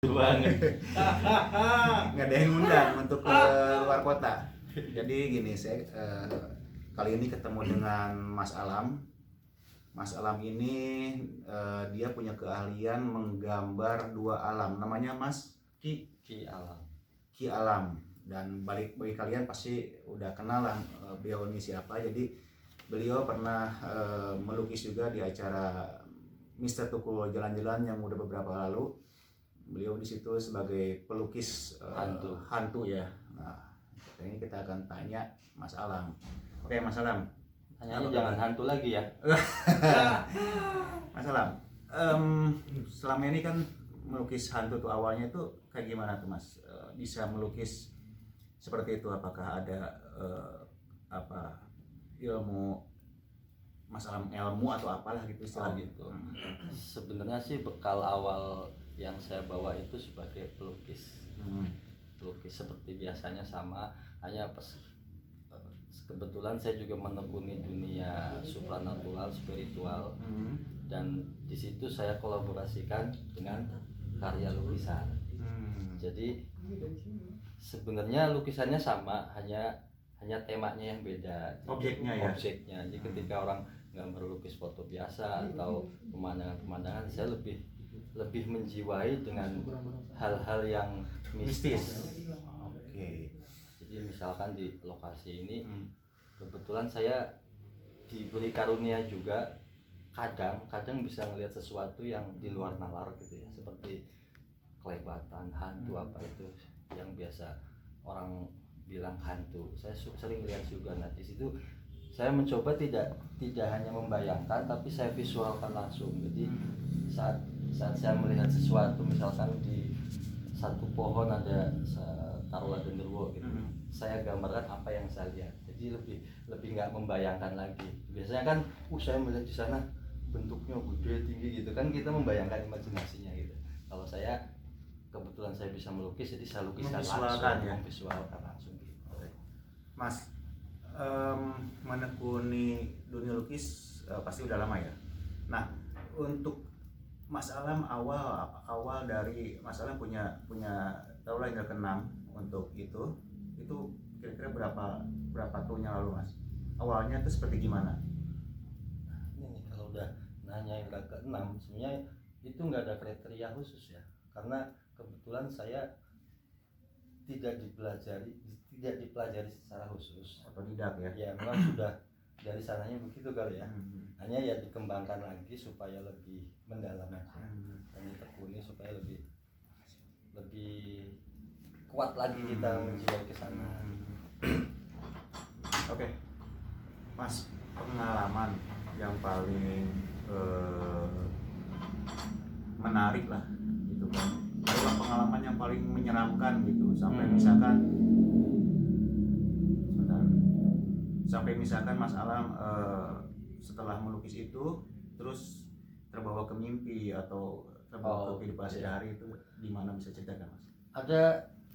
banget. Nggak ada yang undang untuk ke luar kota. Jadi gini, saya kali ini ketemu dengan Mas Alam. Mas Alam ini dia punya keahlian menggambar dua alam. Namanya Mas Ki Alam. Ki Alam. Dan bagi kalian pasti udah kenal lah beliau ini siapa. Jadi beliau pernah melukis juga di acara Mister Tukul Jalan-Jalan yang udah beberapa lalu. Beliau di situ sebagai pelukis hantu ya. Nah, ini kita akan tanya Mas Alam. Oke, Mas Alam. Tanyanya jangan hantu lagi ya. Mas Alam, selama ini kan melukis hantu tuh awalnya tuh kayak gimana tuh Mas? Bisa melukis seperti itu? Apakah ada ilmu Mas Alam, ilmu atau apalah gitu istilahnya? Gitu. Sebenarnya sih bekal awal yang saya bawa itu sebagai pelukis. Pelukis seperti biasanya sama, hanya kebetulan saya juga menekuni dunia supranatural, spiritual, dan di situ saya kolaborasikan dengan karya lukisan. Jadi sebenarnya lukisannya sama, hanya temanya yang beda. Objeknya ya. Objeknya. Jadi ketika orang gambar lukis foto biasa atau pemandangan-pemandangan, saya lebih menjiwai dengan hal-hal yang mistis. Oke. Jadi misalkan di lokasi ini kebetulan saya diberi karunia juga kadang bisa melihat sesuatu yang di luar nalar gitu ya, seperti kelebatan, hantu apa itu yang biasa orang bilang hantu. Saya sering lihat juga. Nah di situ saya mencoba tidak hanya membayangkan, tapi saya visualkan langsung. Jadi saat saya melihat sesuatu, misalkan di satu pohon ada taruhlah genderuwo gitu, saya gambarkan apa yang saya lihat. Jadi lebih nggak membayangkan lagi. Biasanya kan saya melihat di sana bentuknya gede tinggi gitu kan, kita membayangkan imajinasinya gitu. Kalau saya kebetulan saya bisa melukis, jadi saya lukiskan langsung, memvisualkan langsung gitu. Mas, menekuni dunia lukis pasti udah lama ya. Nah, untuk Mas Alam awal dari Mas Alam punya taruhlah indra keenam untuk itu kira-kira berapa tahun yang lalu Mas? Awalnya itu seperti gimana? Ini kalau udah nanya indra keenam, sebenarnya itu nggak ada kriteria khusus ya, karena kebetulan saya tidak dipelajari secara khusus. Otodidak ya? Ya memang sudah dari sananya begitu kali ya. Hanya ya dikembangkan lagi supaya lebih mendalam aja, dan ditekuni supaya lebih kuat lagi kita menjiwai ke sana. Oke. Mas, pengalaman yang paling menarik lah gitu kan, adalah pengalaman yang paling menyeramkan gitu, sampai misalkan Mas Alam setelah melukis itu terus terbawa ke mimpi atau terbawa ke kehidupan sehari-hari, itu di mana, bisa ceritakan Mas? Ada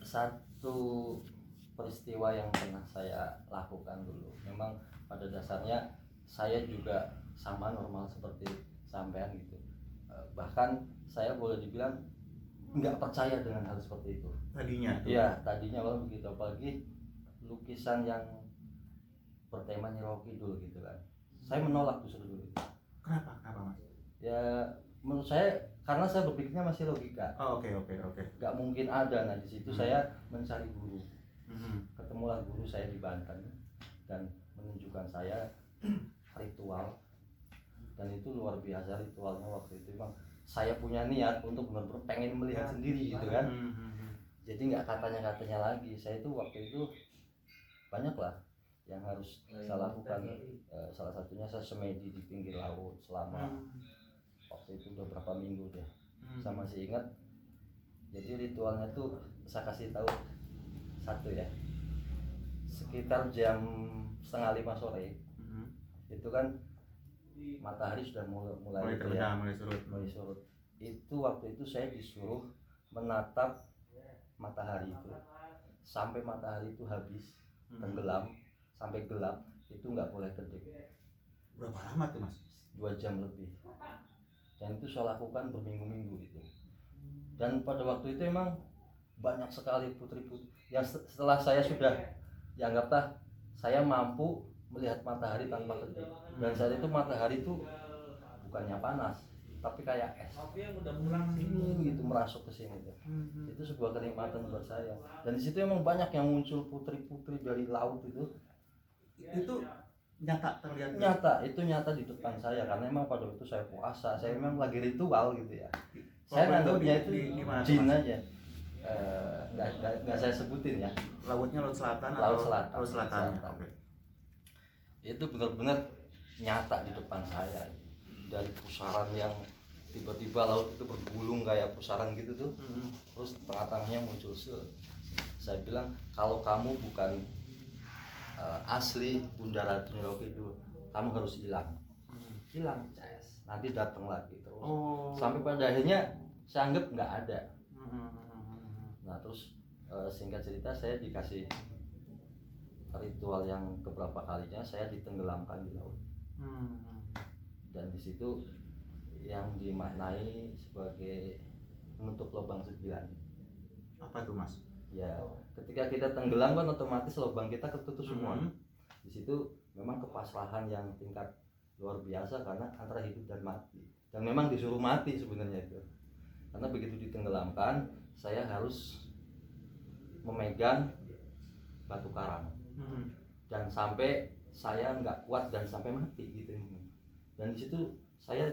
satu peristiwa yang pernah saya lakukan dulu. Memang pada dasarnya saya juga sama normal seperti sampean gitu. Bahkan saya boleh dibilang nggak percaya dengan hal seperti itu Tadinya tuh? Iya, tadinya awal begitu, apalagi lukisan yang bertema Nyi Rowo Kidul gitu kan. Saya menolak justru dulu. Kenapa Mas? Ya menurut saya karena saya berpikirnya masih logika. Oke. Gak mungkin ada. Nah di situ saya mencari guru. Ketemulah guru saya di Banten dan menunjukkan saya ritual, dan itu luar biasa ritualnya waktu itu. Memang saya punya niat untuk benar-benar pengen melihat sendiri gitu kan. Jadi nggak katanya lagi. Saya itu waktu itu banyak lah yang harus saya lakukan. Salah satunya saya semedi di pinggir laut selama waktu itu udah berapa minggu deh. Saya masih ingat. Jadi ritualnya tuh saya kasih tahu satu ya, sekitar jam 4:30 sore itu kan matahari sudah mulai terbenam, mulai surut. Itu waktu itu saya disuruh menatap matahari itu sampai matahari itu habis tenggelam, sampai gelap, itu nggak boleh kedip. Berapa lama tuh Mas? 2 jam lebih. Dan itu saya lakukan berminggu-minggu itu. Dan pada waktu itu emang banyak sekali putri-putri yang setelah saya sudah dianggaplah saya mampu melihat matahari tanpa kedip. Dan saat itu matahari itu bukannya panas tapi kayak es gitu merasuk ke sini tuh. Itu sebuah kenikmatan buat saya. Dan di situ emang banyak yang muncul putri-putri dari laut itu nyata terlihat. Itu nyata di depan saya karena emang pada waktu saya puasa, saya memang lagi ritual gitu ya. Saya nganggapnya itu jin aja. Nggak saya sebutin ya. Laut selatan. Okay. Itu benar-benar nyata di depan saya. Dari pusaran yang tiba-tiba laut itu bergulung kayak pusaran gitu tuh. Terus tengah-tengahnya muncul saya bilang kalau kamu bukan asli Bunda Ratu Nyi Kidul, kamu harus hilang CS. Nanti datang lagi terus. Sampai pada akhirnya saya anggap nggak ada. Nah terus singkat cerita saya dikasih ritual yang keberapa kalinya saya ditenggelamkan di laut. Dan di situ yang dimaknai sebagai menutup lubang 9. Apa itu Mas? Ya, ketika kita tenggelam kan otomatis lubang kita ketutup semua. Di situ memang kepasrahan yang tingkat luar biasa karena antara hidup dan mati. Dan memang disuruh mati sebenarnya itu. Karena begitu ditenggelamkan, saya harus memegang batu karang. Dan sampai saya nggak kuat dan sampai mati gitu. Dan di situ saya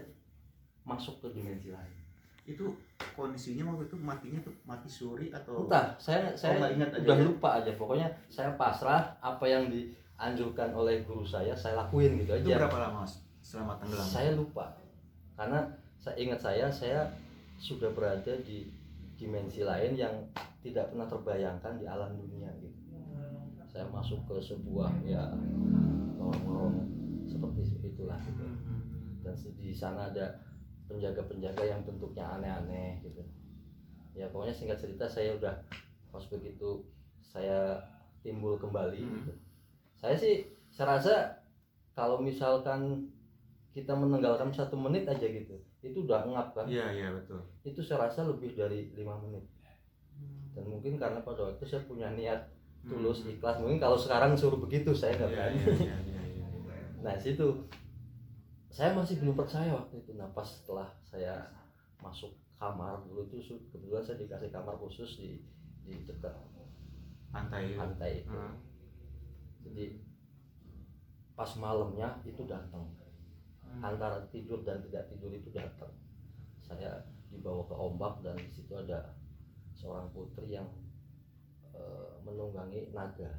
masuk ke dimensi lain. Itu kondisinya waktu itu matinya tuh mati suri atau entah, saya udah lupa aja. Pokoknya saya pasrah, apa yang dianjurkan oleh guru saya lakuin gitu aja. Itu berapa lama Mas selama tenggelam? Saya lupa. Karena saya ingat saya sudah berada di dimensi lain yang tidak pernah terbayangkan di alam dunia gitu. Saya masuk ke sebuah ya lorong-lorong seperti itulah gitu. Dan di sana ada penjaga-penjaga yang bentuknya aneh-aneh gitu. Ya pokoknya singkat cerita saya udah pas begitu saya timbul kembali gitu. Saya rasa kalau misalkan kita meninggalkan 1 menit aja gitu, itu udah ngap kan? Iya betul. Itu saya rasa lebih dari 5 menit. Dan mungkin karena pada waktu saya punya niat tulus, ikhlas. Mungkin kalau sekarang suruh begitu saya nggak berani. Nah situ saya masih belum percaya waktu itu. Nah pas setelah saya masuk kamar dulu itu kebetulan saya dikasih kamar khusus di dekat pantai itu. Jadi pas malamnya itu datang. Antara tidur dan tidak tidur itu datang. Saya dibawa ke ombak dan di situ ada seorang putri yang menunggangi naga.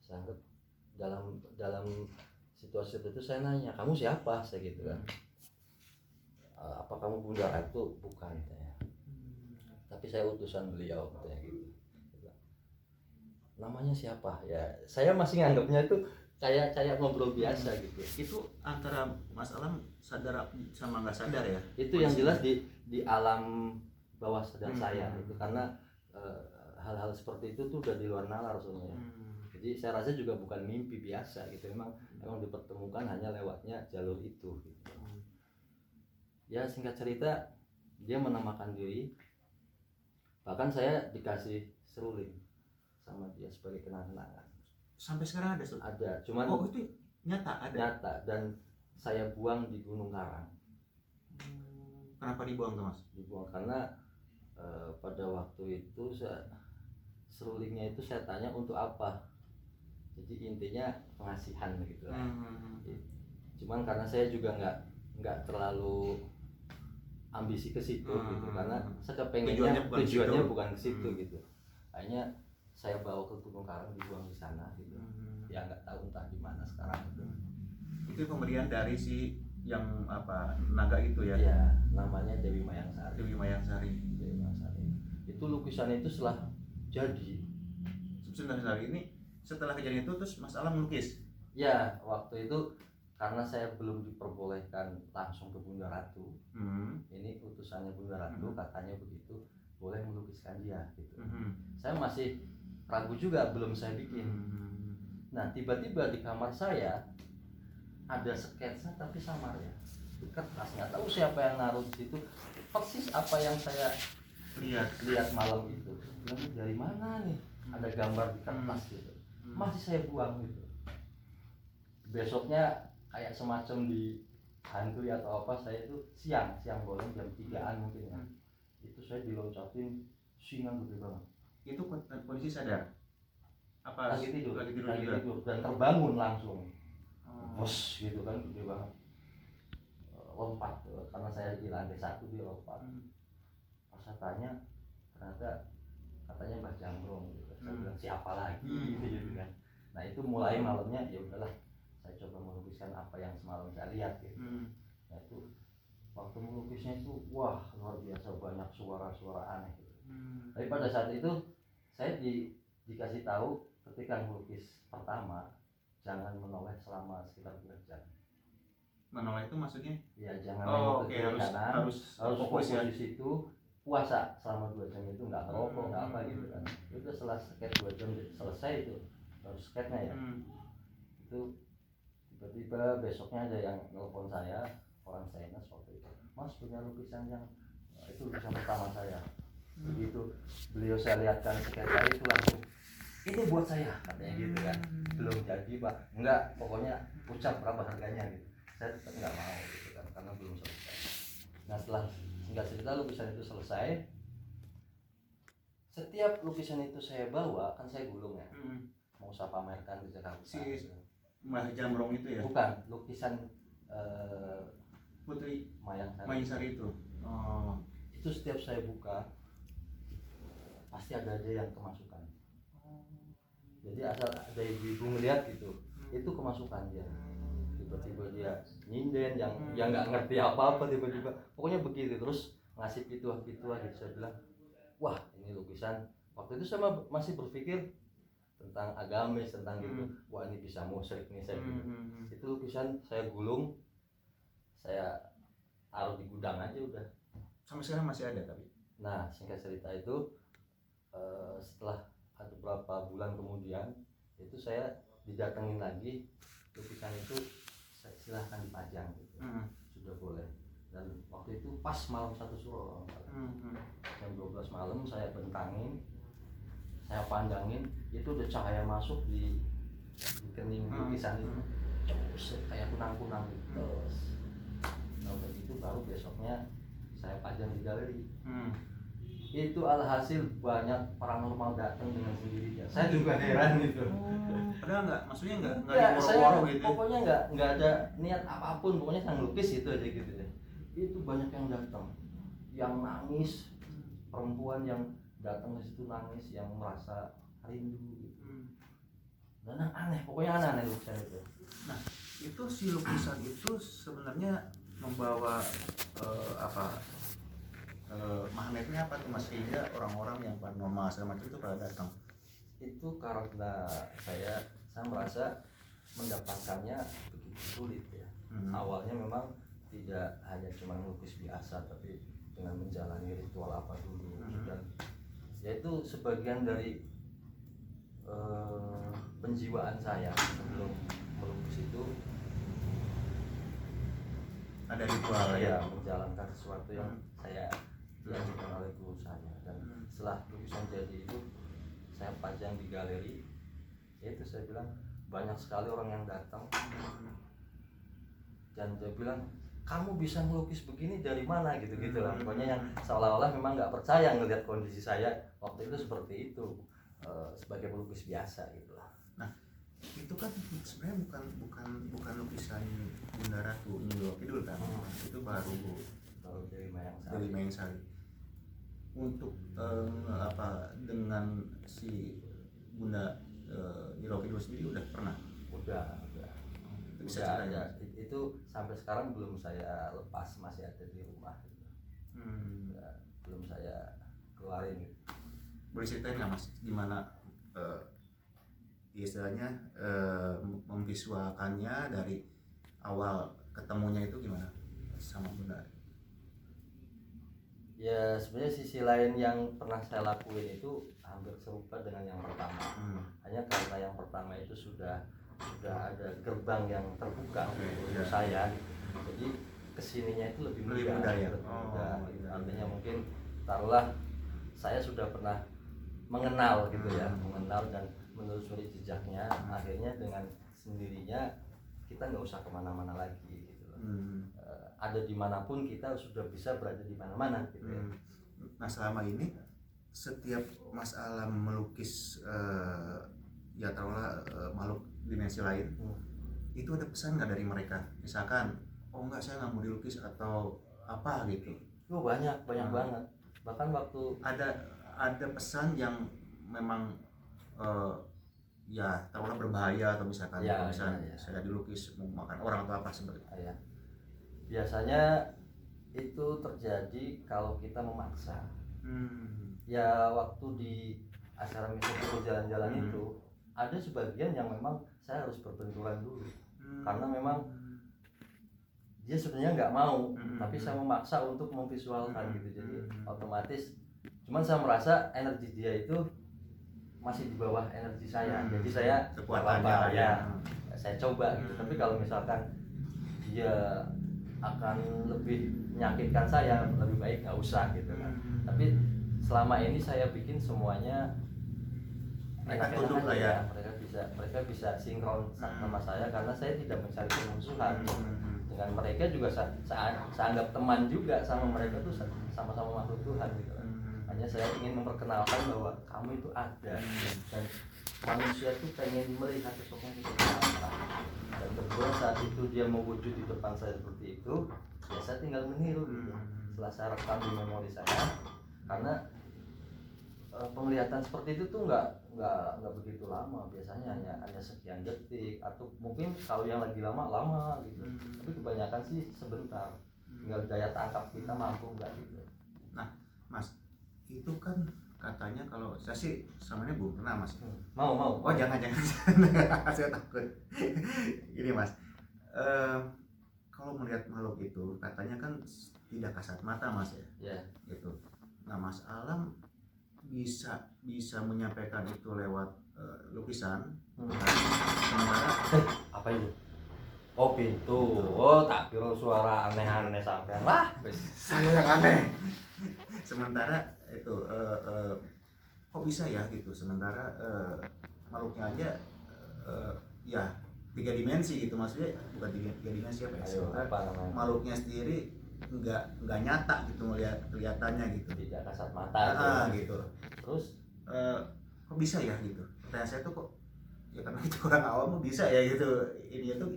Saya anggap dalam situasi itu saya nanya, kamu siapa? Saya gitu kan. Apa kamu Bunda Ratu? Bukan ya. Tapi saya utusan beliau katanya gitu. Namanya siapa? Ya saya masih nganggapnya itu kayak ngobrol biasa gitu. Itu antara Mas Alam sadar sama nggak sadar ya? Itu yang jelas di alam bawah sadar saya itu karena hal-hal seperti itu tuh udah di luar nalar sebenarnya. Jadi saya rasa juga bukan mimpi biasa gitu, emang dipertemukan hanya lewatnya jalur itu gitu. Ya singkat cerita dia menamakan diri, bahkan saya dikasih seruling sama dia sebagai kenang-kenangan. Sampai sekarang ada? Ada, cuman itu nyata ada? Nyata, dan saya buang di Gunung Karang. Kenapa dibuang tuh Mas? Dibuang karena pada waktu itu serulingnya itu saya tanya untuk apa. Jadi intinya pengasihan gitu lah. Cuman karena saya juga nggak terlalu ambisi ke situ gitu, karena saya kepengennya tujuannya bukan ke situ gitu. Akhirnya saya bawa ke Gunung Karang, dibuang di sana gitu. Ya nggak tahu entah di mana sekarang gitu. Itu pemberian dari si yang apa naga itu ya? Iya, namanya Dewi Mayangsari. Dewi Mayangsari. Itu lukisannya itu setelah jadi. Sebentar ini setelah kejadian itu terus Mas Alam melukis? Ya, waktu itu karena saya belum diperbolehkan langsung ke Bunda Ratu. Ini utusannya Bunda Ratu katanya begitu, boleh melukiskan dia gitu. Saya masih ragu juga, belum saya bikin. Nah tiba-tiba di kamar saya ada sketsa tapi samar ya. kertas, nggak tahu siapa yang naruh di situ, persis apa yang saya lihat malam itu. Bilang, dari mana nih ada gambar di kertas gitu, masih saya buang gitu. Besoknya kayak semacam di hantui atau apa, saya itu siang bolong jam 3-an mungkin ya, itu saya diloncatin singa gede banget. Itu kondisi sadar apa lagi tidur juga? Dan terbangun langsung, bos gitu kan, gede banget, lompat karena saya di lantai 1, dia lompat. Pas saya tanya, ternyata katanya Mbah Jamrong gitu. Saya bilang siapa lagi gitu kan. Nah itu mulai malamnya, ya udahlah saya coba melukiskan apa yang semalam saya lihat gitu. Nah itu waktu melukisnya itu wah luar biasa, banyak suara-suara aneh gitu. Tapi pada saat itu saya dikasih tahu ketika melukis pertama, jangan menoleh selama sekitar 2 jam. Menoleh itu maksudnya? Ya jangan nengok ke kiri kanan, harus fokus ya di situ. Puasa selama 2 jam itu nggak ngerokok, nggak apa gitu kan. Itu setelah skate 2 jam selesai itu, harus skate-nya ya. Itu tiba-tiba besoknya ada yang nelfon saya, orang Chinese waktu itu, Mas punya lukisan yang itu lukisan pertama saya. Begitu beliau saya lihatkan sketsa itu langsung, ini buat saya katanya gitu kan. Belum jadi Pak, enggak, pokoknya ucap berapa harganya gitu. Saya tetap nggak mau gitu kan, karena belum selesai. Nah setelah singkat cerita lukisan itu selesai, setiap lukisan itu saya bawa, kan saya gulung ya, mau saya pamerkan di Jakarta. Si Mbah Jamrong itu ya? Bukan, lukisan Putri Mayang Sari itu. Itu setiap saya buka pasti ada yang kemasukan. Jadi asal ada ibu-ibu ngeliat gitu, itu kemasukan dia. Tiba-tiba dia nyinden yang nggak ngerti apa-apa, tiba-tiba pokoknya begitu terus ngasih pituah gitu. Saya bilang, wah ini lukisan. Waktu itu saya masih berpikir tentang agamis, tentang gitu, wah ini bisa musyrik nih saya gitu. Itu lukisan saya gulung, saya taruh di gudang aja udah. Sampai sekarang masih ada tapi. Nah singkat cerita itu setelah ada beberapa bulan kemudian itu saya didatengin lagi, lukisan itu silahkan dipajang gitu. Sudah boleh. Dan waktu itu pas malam 1 Suro jam 12 malam saya bentangin, saya pandangin, itu udah cahaya masuk di kening lukisan itu, kayak kunang-kunang gitu. Nah begitu baru besoknya saya pajang di galeri. Itu alhasil banyak paranormal datang dengan sendirinya. Saya juga heran gitu. Padahal maksudnya nggak saya gitu. Pokoknya nggak ada niat apapun, pokoknya saya ngelukis itu aja gitu ya. Itu banyak yang datang, yang nangis, perempuan yang datang ke situ nangis, yang merasa rindu gitu. Dan aneh, pokoknya aneh lukisan itu. Nah itu si lukisan itu sebenarnya membawa magnetnya apa tuh Mas, sehingga orang-orang yang paranormal segala macam itu pada datang? Itu karena saya merasa mendapatkannya begitu sulit ya. Awalnya memang tidak hanya cuma melukis biasa, tapi dengan menjalani ritual apa dulu, dan yaitu sebagian dari penjiwaan saya sebelum melukis itu. Ada ritual ya, menjalankan sesuatu yang saya diajarkan oleh guru saya. Dan setelah lukisan jadi itu saya pajang di galeri, itu saya bilang banyak sekali orang yang datang dan dia bilang, kamu bisa melukis begini dari mana gitu lah. Pokoknya yang seolah-olah memang nggak percaya ngelihat kondisi saya waktu itu seperti itu, sebagai pelukis biasa gitu lah. Nah itu kan sebenarnya bukan lukisan Bunda Ratu Nyi Kidul kan? Itu baru dari Mayang Sari. Untuk dengan si Bunda Nyi Kidul sendiri udah pernah? Udah ada. Itu sampai sekarang belum saya lepas, masih ada di rumah gitu. Belum saya keluarin gitu. Boleh ceritain nggak Mas gimana istilahnya memvisualkannya dari awal ketemunya itu gimana sama Bunda? Ya sebenarnya sisi lain yang pernah saya lakuin itu hampir serupa dengan yang pertama. Hanya karena yang pertama itu sudah ada gerbang yang terbuka untuk saya gitu. Jadi kesininya itu lebih Lebih mudah mudah ya? lebih mudah, Oh, gitu. iya. Artinya mungkin taruhlah saya sudah pernah mengenal gitu ya, mengenal dan menelusuri jejaknya, akhirnya dengan sendirinya kita nggak usah kemana-mana lagi gitu loh. Ada dimanapun kita sudah bisa berada di mana-mana gitu ya. Nah selama ini setiap Mas Alam melukis ya taruhlah makhluk dimensi lain, itu ada pesan nggak dari mereka? Misalkan, oh enggak saya nggak mau dilukis atau apa gitu? Oh banyak banget. Bahkan waktu ada pesan yang memang ya taruhlah berbahaya atau misalkan Ya, kalau misalkan ya. saya dilukis mau makan orang atau apa seperti itu. ya, biasanya itu terjadi kalau kita memaksa. Ya waktu di acara misi jalan-jalan itu ada sebagian yang memang saya harus berbenturan dulu karena memang dia sebenarnya nggak mau, tapi saya memaksa untuk memvisualkan gitu. Jadi otomatis cuman saya merasa energi dia itu masih di bawah energi saya, jadi saya kekuatannya ya saya coba gitu. Tapi kalau misalkan dia akan lebih menyakitkan saya, lebih baik nggak usah gitu kan. Tapi selama ini saya bikin semuanya mereka enak-enak tunduk lah aja ya. mereka bisa sinkron sama saya karena saya tidak mencari permusuhan. Dengan mereka juga saya anggap teman juga, sama mereka tuh sama-sama makhluk Tuhan gitu kan. Hanya saya ingin memperkenalkan bahwa kamu itu ada dan manusia tuh pengen melihat sosoknya itu apa. Dan kebetulan saat itu dia mewujud di depan saya seperti itu, ya saya tinggal meniru gitu. Setelah saya rekam di memori saya, karena penglihatan seperti itu tuh nggak begitu lama, biasanya hanya sekian detik atau mungkin kalau yang lagi lama gitu. Tapi kebanyakan sih sebentar, tinggal daya tangkap kita mampu nggak gitu. Nah Mas, itu kan katanya kalau saya sih selama ini belum pernah Mas. Mau Oh jangan saya takut. Ini Mas, kalau melihat makhluk itu katanya kan tidak kasat mata Mas ya. Gitu. Nah Mas Alam bisa menyampaikan itu lewat lukisan. Sementara apa itu? Oh pintu. Oh tak kira suara aneh-aneh sampean lah. Saya yang aneh. Sementara itu kok bisa ya gitu. Sementara makhluknya aja ya 3 dimensi gitu, maksudnya bukan 3 dimensi apa ya? Sementara makhluknya sendiri nggak nyata gitu melihat kelihatannya gitu. Tidak kasat mata gitu. Terus kok bisa ya gitu. Pertanyaan saya tuh kok ya karena itu orang awam bisa ya gitu. Ini tuh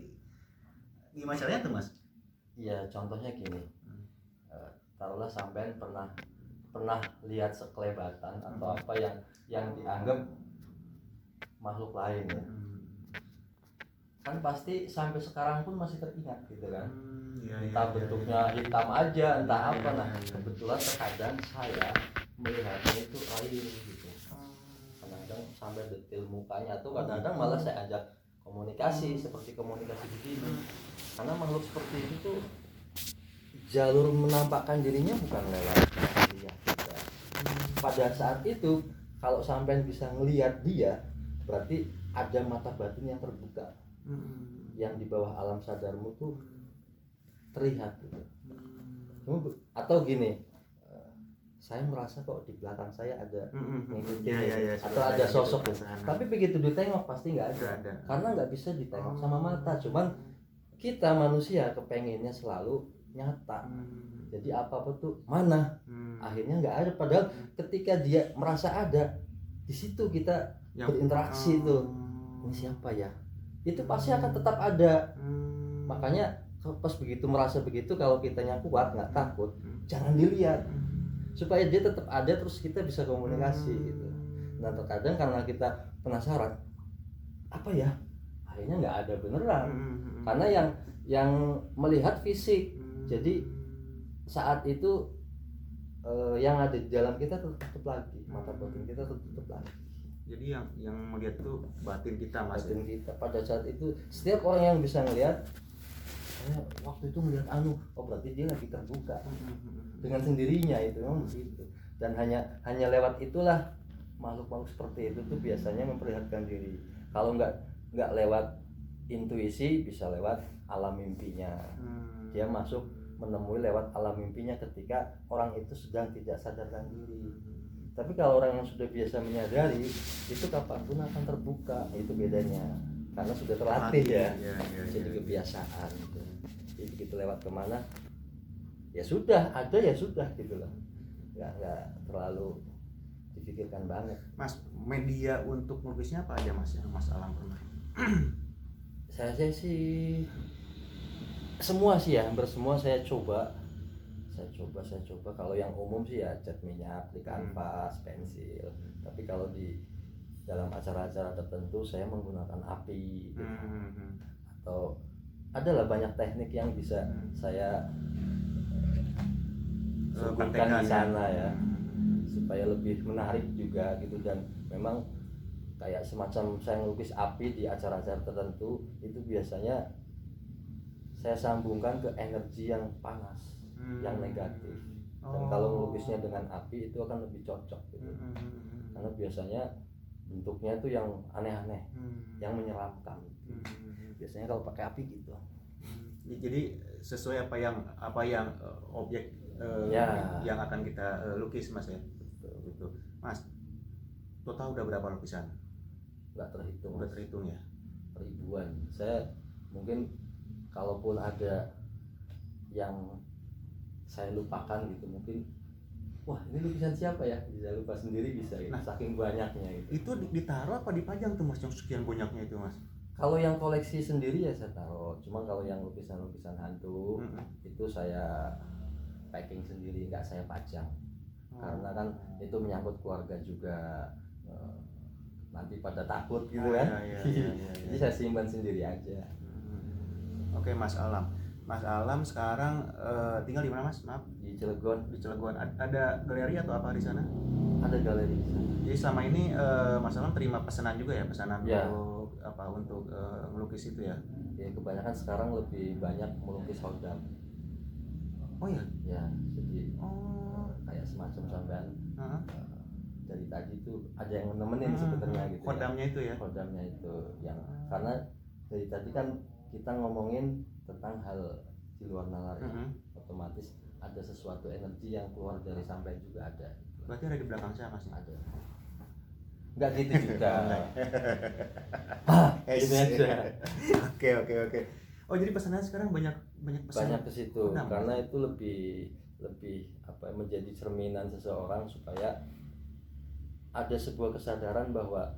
gimana caranya tuh Mas? Iya contohnya gini, taruhlah sampean pernah lihat sekelebatan atau apa yang dianggap makhluk lain ya. Kan pasti sampai sekarang pun masih teringat gitu kan. Entah bentuknya hitam aja, entah apa. Nah kebetulan terkadang saya melihatnya itu lain gitu. Kadang-kadang sampai detail mukanya, atau kadang-kadang malah saya ajak komunikasi seperti komunikasi begini. Karena makhluk seperti itu tuh jalur menampakkan dirinya bukan lewat lihat kita. Pada saat itu kalau sampean bisa ngelihat dia, berarti ada mata batin yang terbuka, yang di bawah alam sadarmu tuh terlihat gitu. Atau gini, saya merasa kok di belakang saya ada ngikutin atau ada sosok gitu. Tapi begitu ditengok pasti nggak ada. Karena nggak bisa ditengok sama mata. Cuman kita manusia kepengennya selalu nyata. Jadi apa-apa tuh mana? Akhirnya nggak ada. Padahal ketika dia merasa ada, di situ kita berinteraksi tuh. Ini siapa ya? Itu pasti akan tetap ada. Makanya pas begitu merasa begitu, kalau kitanya kuat nggak takut, jangan dilihat, supaya dia tetap ada, terus kita bisa komunikasi gitu. Nah terkadang karena kita penasaran apa ya, akhirnya nggak ada beneran, karena yang melihat fisik. Jadi saat itu yang ada di dalam kita tutup lagi, mata batin kita tutup lagi. Jadi yang melihat tuh batin kita Mas. Batin kita pada saat itu, setiap orang yang bisa ngelihat, waktu itu melihat oh berarti dia lagi terbuka dengan sendirinya, itu memang begitu. Dan hanya lewat itulah makhluk-makhluk seperti itu tuh biasanya memperlihatkan diri. Kalau nggak lewat intuisi, bisa lewat alam mimpinya. Dia masuk menemui lewat alam mimpinya ketika orang itu sedang tidak sadarkan diri. Tapi kalau orang yang sudah biasa menyadari, itu kapanpun akan terbuka. Itu bedanya, karena sudah terlatih ya. Jadi kebiasaan gitu. Jadi begitu lewat kemana, ya sudah, ada ya sudah gitu loh. Nggak terlalu dipikirkan banget. Mas, media untuk melukisnya apa aja Mas yang Mas Alam pernah? Saya sih semua sih ya, hampir semua saya coba. Kalau yang umum sih ya cat minyak di kanvas, pensil. Tapi kalau di dalam acara-acara tertentu saya menggunakan api gitu. Atau adalah banyak teknik yang bisa saya suguhkan di sana ya, supaya lebih menarik juga gitu. Dan memang kayak semacam saya ngelukis api di acara-acara tertentu itu biasanya saya sambungkan ke energi yang panas, yang negatif. Dan kalau melukisnya dengan api itu akan lebih cocok gitu. Karena biasanya bentuknya itu yang aneh-aneh, yang menyeramkan. Biasanya kalau pakai api gitu. Jadi sesuai apa yang objek yang akan kita lukis Mas ya. Gitu. Mas, total udah berapa lukisan? Nggak terhitung. Udah terhitung ya? Ribuan. Saya mungkin kalaupun ada yang saya lupakan gitu, mungkin wah ini lukisan siapa ya, bisa lupa sendiri bisa gitu. Nah, saking banyaknya gitu. Itu ditaruh apa dipajang tuh Mas yang sekian banyaknya itu Mas? Kalau yang koleksi sendiri ya saya taruh. Cuma kalau yang lukisan-lukisan hantu itu saya packing sendiri, nggak saya pajang. Karena kan itu menyangkut keluarga juga, nanti pada takut gitu kan. Jadi saya simpan sendiri aja. Oke Mas Alam. Mas Alam sekarang tinggal di mana Mas? Maaf. Di Cilegon. Di Cilegon. Ada galeri atau apa di sana? Ada galeri di sana. Jadi selama ini Mas Alam terima pesanan juga ya, pesanan ya. untuk melukis itu ya? Ya kebanyakan sekarang lebih banyak melukis hodam. Oh ya? Ya, jadi kayak semacam sampean dari tadi tuh ada yang nemenin sebenarnya gitu. Hodamnya itu ya? Hodamnya itu yang karena dari tadi kan kita ngomongin tentang hal di luar nalar ya. Otomatis ada sesuatu energi yang keluar dari sampean juga ada. Berarti ada di belakang saya Mas? Ada. Enggak gitu juga. Gitu aja. Oke. Oh jadi pesanan sekarang banyak pesan. Banyak ke situ karena itu lebih apa menjadi cerminan seseorang supaya ada sebuah kesadaran bahwa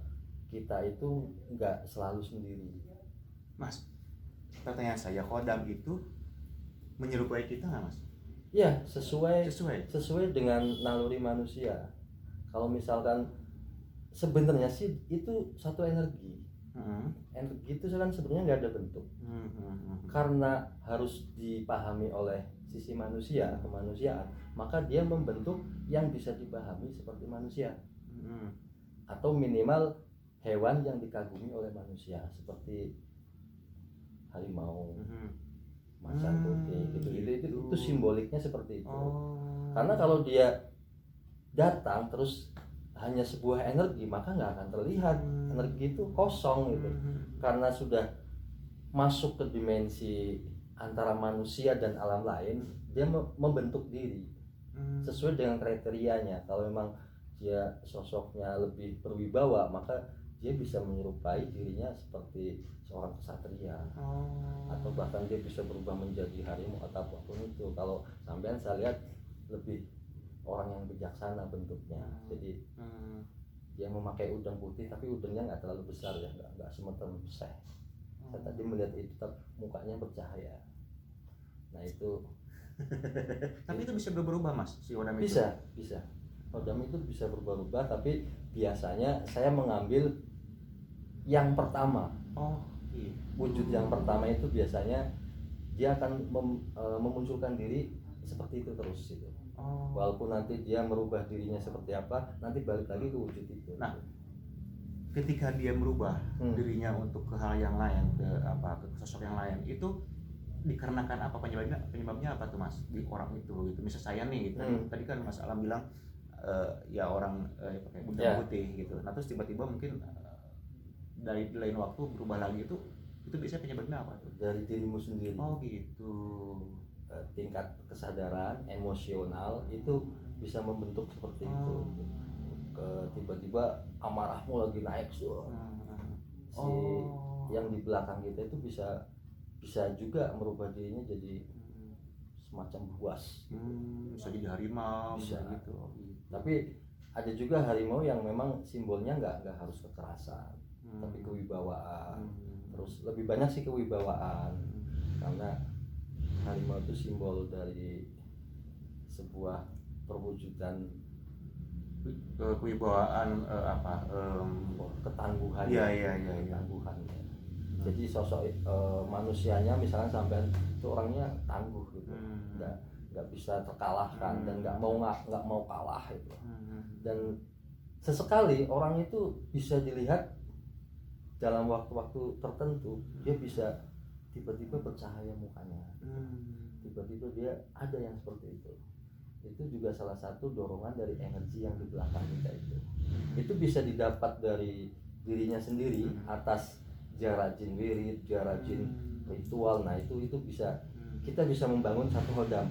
kita itu enggak selalu sendiri. Mas, pertanyaan saya, hodam itu menyerupai kita nggak Mas? Ya, sesuai dengan naluri manusia. Kalau misalkan sebenarnya sih itu satu energi. Energi itu kan sebenarnya nggak ada bentuk. Karena harus dipahami oleh sisi manusia, kemanusiaan, maka dia membentuk yang bisa dipahami seperti manusia. Atau minimal hewan yang dikagumi oleh manusia seperti harimau, macan putih gitu. Itu simboliknya seperti itu. Karena kalau dia datang terus hanya sebuah energi, maka nggak akan terlihat. Energi itu kosong gitu. Karena sudah masuk ke dimensi antara manusia dan alam lain, dia membentuk diri sesuai dengan kriterianya. Kalau memang dia sosoknya lebih berwibawa, maka dia bisa menyerupai dirinya seperti seorang kesatria, atau bahkan dia bisa berubah menjadi harimau atau apapun itu. Kalau sampean saya lihat lebih orang yang bijaksana bentuknya. Jadi dia memakai udang putih, tapi udangnya nggak terlalu besar ya, nggak semeter besar. Saya tadi melihat itu, mukanya bercahaya. Nah itu. Tapi itu bisa berubah Mas, si hodam itu? Bisa. Hodam itu bisa berubah-ubah, tapi biasanya saya mengambil yang pertama. Wujud yang pertama itu biasanya dia akan memunculkan diri seperti itu terus gitu. Walaupun nanti dia merubah dirinya seperti apa, nanti balik lagi ke wujud itu. Nah, ketika dia merubah dirinya untuk ke hal yang lain, ke sosok yang lain, itu dikarenakan apa penyebabnya apa tuh Mas di orang itu gitu? Misal saya nih gitu. Tadi kan Mas Alam bilang ya orang pakai udang putih gitu. Nah terus tiba-tiba mungkin dari lain waktu berubah lagi, itu biasanya penyebabnya apa tuh? Dari dirimu sendiri. Oh gitu. tingkat kesadaran emosional itu bisa membentuk seperti itu. Tiba-tiba amarahmu lagi naik si yang di belakang kita itu bisa juga merubah dirinya jadi semacam buas. Bisa jadi harimau Bisa. gitu. Tapi ada juga harimau yang memang simbolnya nggak harus kekerasan, tapi kewibawaan. Terus lebih banyak sih kewibawaan, karena harimau itu simbol dari sebuah perwujudan kewibawaan ketangguhan. Iya. Ketangguhan. Jadi sosok manusianya misalnya sampai itu orangnya tangguh gitu, nggak bisa terkalahkan dan nggak mau kalah itu. Dan sesekali orang itu bisa dilihat dalam waktu-waktu tertentu dia bisa tiba-tiba bercahaya mukanya, tiba-tiba dia ada yang seperti itu. Itu juga salah satu dorongan dari energi yang di belakang kita itu bisa didapat dari dirinya sendiri atas jarajin wirid, jarajin ritual. Nah itu bisa kita bisa membangun satu hodam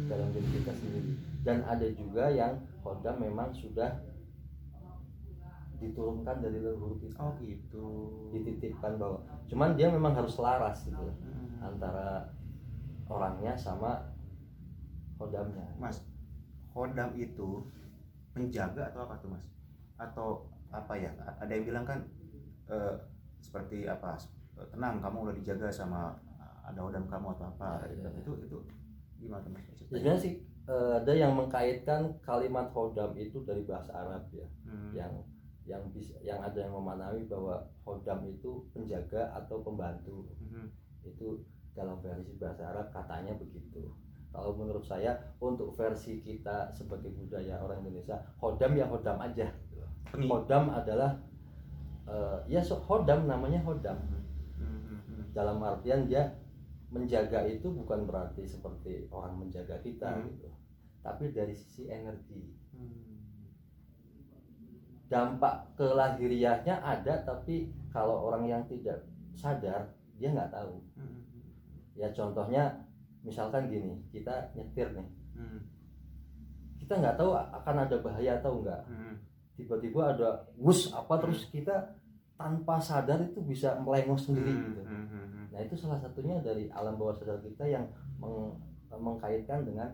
dalam diri kita sendiri. Dan ada juga yang hodam memang sudah diturunkan dari leluhur kita. Oh gitu. Dititipkan bahwa cuman dia memang harus selaras gitu antara orangnya sama hodamnya. Mas, hodam itu penjaga atau apa tuh Mas? Atau apa ya? Ada yang bilang kan seperti apa? Tenang, kamu udah dijaga sama ada hodam kamu atau apa? Ya. Itu gimana Mas? Sebenarnya sih ada yang mengkaitkan kalimat hodam itu dari bahasa Arab ya. Yang ada yang memaknai bahwa hodam itu penjaga atau pembantu. Itu dalam versi bahasa Arab katanya begitu. Kalau menurut saya untuk versi kita sebagai budaya orang Indonesia, hodam ya hodam aja. Hodam adalah hodam, namanya hodam. Dalam artian dia menjaga itu bukan berarti seperti orang menjaga kita gitu, tapi dari sisi energi. Dampak kelahiriahnya ada, tapi kalau orang yang tidak sadar dia nggak tahu. Ya contohnya misalkan gini, kita nyetir nih, kita nggak tahu akan ada bahaya atau enggak. Tiba-tiba ada wus apa terus kita tanpa sadar itu bisa melengos sendiri gitu. Nah itu salah satunya dari alam bawah sadar kita yang mengkaitkan dengan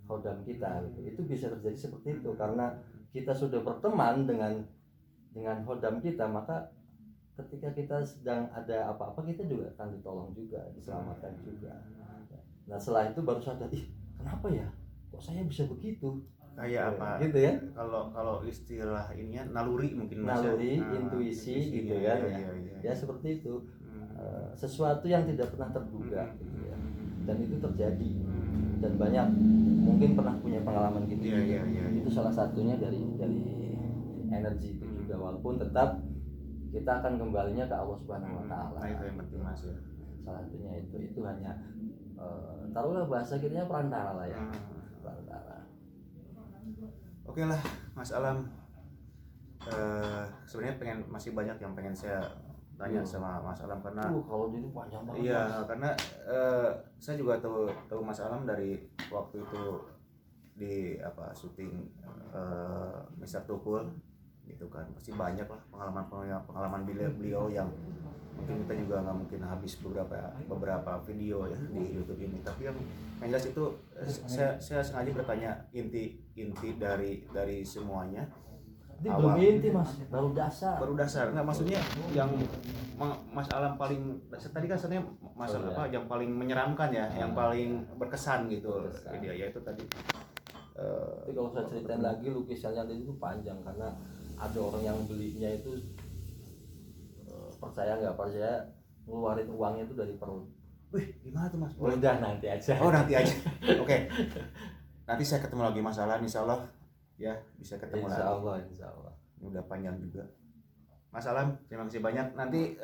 hodam kita gitu. Itu bisa terjadi seperti itu karena kita sudah berteman dengan hodam kita, maka ketika kita sedang ada apa-apa kita juga akan ditolong juga, diselamatkan juga. Nah setelah itu baru sadar, kenapa ya kok saya bisa begitu, kayak apa gitu ya. Kalau istilah ininya naluri mungkin naluri, intuisi gitu kan ya seperti itu. Sesuatu yang tidak pernah terduga gitu ya, dan itu terjadi dan banyak mungkin pernah punya pengalaman gitu. Itu salah satunya dari energi itu juga, walaupun tetap kita akan kembalinya ke Allah Subhanahu Wa Taala. Nah itu yang penting Mas ya. Salah satunya itu hanya taruhlah bahasa kitanya perantara lah ya. Perantara. Oke lah Mas Alam, sebenarnya masih banyak yang pengen saya tanya sama Mas Alam karena kalau itu panjang banget. Iya, karena saya juga tahu Mas Alam dari waktu itu di syuting Mr. Tukul gitu kan. Pasti banyak lah pengalaman beliau yang mungkin kita juga nggak mungkin habis beberapa video ya di YouTube ini. Tapi yang jelas itu saya sengaja bertanya inti dari semuanya. Ini belum inti Mas, baru dasar. Nggak, maksudnya yang Mas Alam paling tadi kan sebenarnya masalah apa yang paling menyeramkan ya, yang paling berkesan gitu. Ya itu tadi. Tapi kalau saya ceritain lagi lukisannya itu panjang karena ada orang yang belinya itu percaya nggak percaya ngeluarin uangnya itu dari perut. Wih, gimana tuh Mas? Udah nanti aja. Oh nanti aja. Oke. Nanti saya ketemu lagi Mas Alam, insya Allah ya bisa ketemu lagi. Insya Allah. Ini udah panjang juga. Mas Alam, terima kasih banyak. Nanti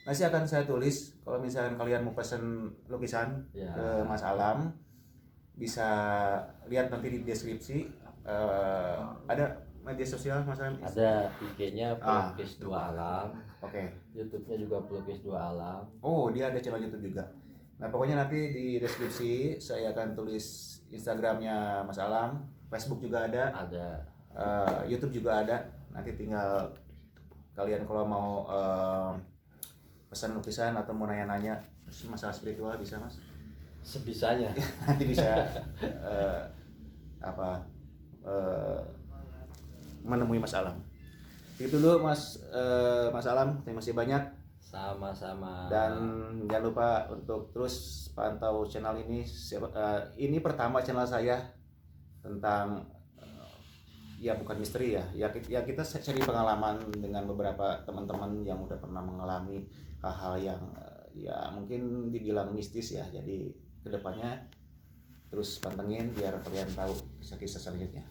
nanti akan saya tulis kalau misalkan kalian mau pesen lukisan ke Mas Alam, bisa lihat nanti di deskripsi. Ada media sosial Mas Alam? Ada IG-nya Pelukis Dua Alam. Oke. YouTube-nya juga Pelukis Dua Alam. Oh, dia ada channel YouTube juga. Nah pokoknya nanti di deskripsi saya akan tulis Instagramnya Mas Alam, Facebook juga ada, YouTube juga ada. Nanti tinggal kalian kalau mau pesan lukisan atau mau nanya-nanya masalah spiritual bisa Mas. Sebisanya. Nanti bisa menemui Mas Alam. Itu dulu Mas Alam, terima kasih banyak. Sama-sama. Dan jangan lupa untuk terus pantau channel ini. Ini pertama channel saya tentang ya bukan misteri ya. Ya kita cari pengalaman dengan beberapa teman-teman yang udah pernah mengalami hal-hal yang ya mungkin dibilang mistis ya. Jadi kedepannya terus pantengin biar kalian tahu kisah-kisah selanjutnya.